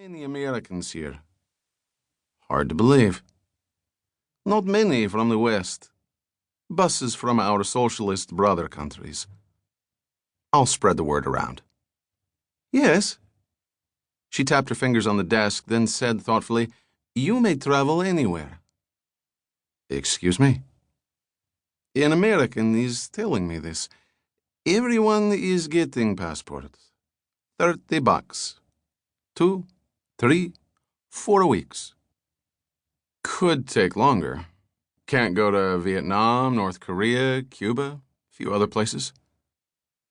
many Americans here. Hard to believe. Not many from the West. Buses from our socialist brother countries. I'll spread the word around. Yes. She tapped her fingers on the desk, then said thoughtfully, You may travel anywhere. Excuse me? An American is telling me this. Everyone is getting passports. $30. 2, 3, 4 weeks. Could take longer. Can't go to Vietnam, North Korea, Cuba, a few other places.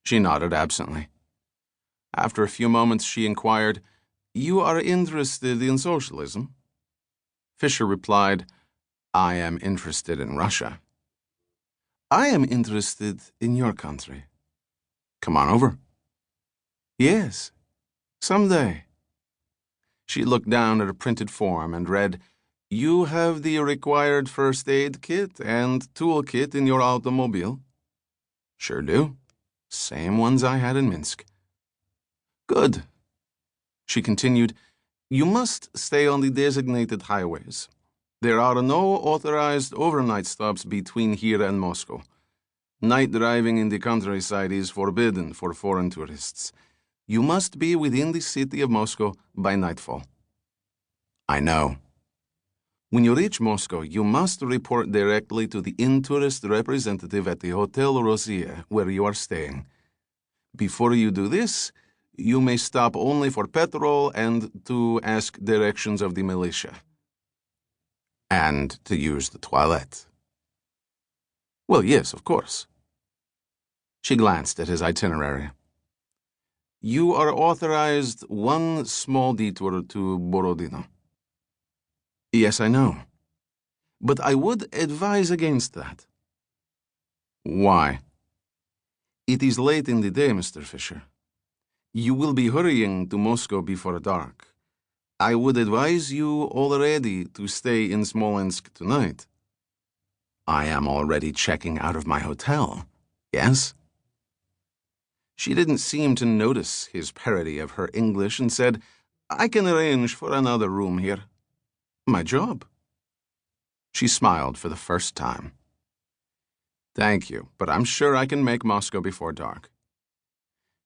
She nodded absently. After a few moments, she inquired, You are interested in socialism? Fisher replied, I am interested in Russia. I am interested in your country. Come on over. Yes, someday. She looked down at a printed form and read, You have the required first aid kit and toolkit in your automobile? Sure do. Same ones I had in Minsk. Good. She continued, You must stay on the designated highways. There are no authorized overnight stops between here and Moscow. Night driving in the countryside is forbidden for foreign tourists. You must be within the city of Moscow by nightfall. I know. When you reach Moscow, you must report directly to the in-tourist representative at the Hotel Rossier, where you are staying. Before you do this, you may stop only for petrol and to ask directions of the militia. And to use the toilet. Well, yes, of course. She glanced at his itinerary. You are authorized one small detour to Borodino. Yes, I know. But I would advise against that. Why? It is late in the day, Mr. Fisher. You will be hurrying to Moscow before dark. I would advise you already to stay in Smolensk tonight. I am already checking out of my hotel, yes? She didn't seem to notice his parody of her English and said, I can arrange for another room here. My job. She smiled for the first time. Thank you, but I'm sure I can make Moscow before dark.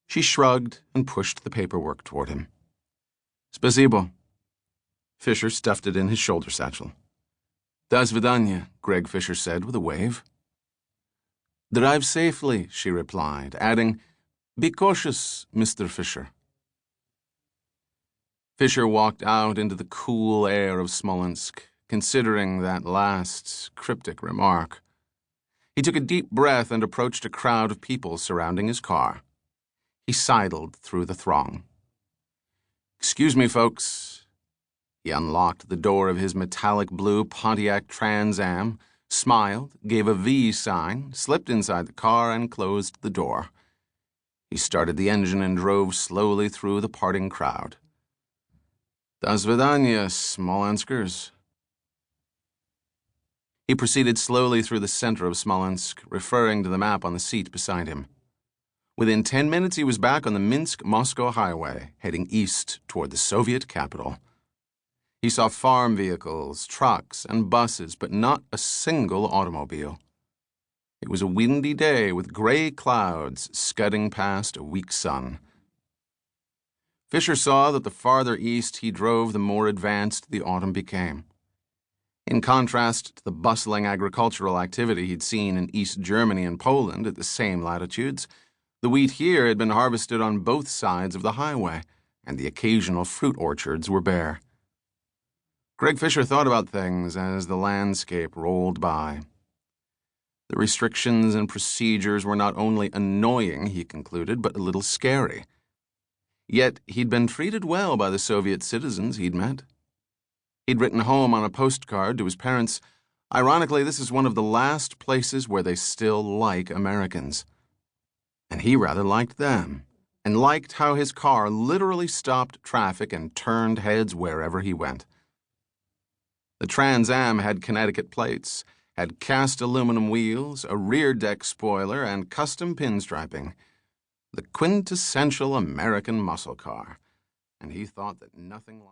She shrugged and pushed the paperwork toward him. Spasibo. Fisher stuffed it in his shoulder satchel. Do svidaniya, Greg Fisher said with a wave. Drive safely, she replied, adding, Be cautious, Mr. Fisher. Fisher walked out into the cool air of Smolensk, considering that last cryptic remark. He took a deep breath and approached a crowd of people surrounding his car. He sidled through the throng. Excuse me, folks. He unlocked the door of his metallic blue Pontiac Trans Am, smiled, gave a V sign, slipped inside the car, and closed the door. He started the engine and drove slowly through the parting crowd. Do svidaniya, Smolenskers. He proceeded slowly through the center of Smolensk, referring to the map on the seat beside him. Within 10 minutes, he was back on the Minsk-Moscow highway, heading east toward the Soviet capital. He saw farm vehicles, trucks, and buses, but not a single automobile. It was a windy day with gray clouds scudding past a weak sun. Fisher saw that the farther east he drove, the more advanced the autumn became. In contrast to the bustling agricultural activity he'd seen in East Germany and Poland at the same latitudes, the wheat here had been harvested on both sides of the highway, and the occasional fruit orchards were bare. Greg Fisher thought about things as the landscape rolled by. The restrictions and procedures were not only annoying, he concluded, but a little scary. Yet he'd been treated well by the Soviet citizens he'd met. He'd written home on a postcard to his parents, ironically, this is one of the last places where they still like Americans. And he rather liked them, and liked how his car literally stopped traffic and turned heads wherever he went. The Trans Am had Connecticut plates, had cast aluminum wheels, a rear deck spoiler, and custom pinstriping. The quintessential American muscle car, and he thought that nothing like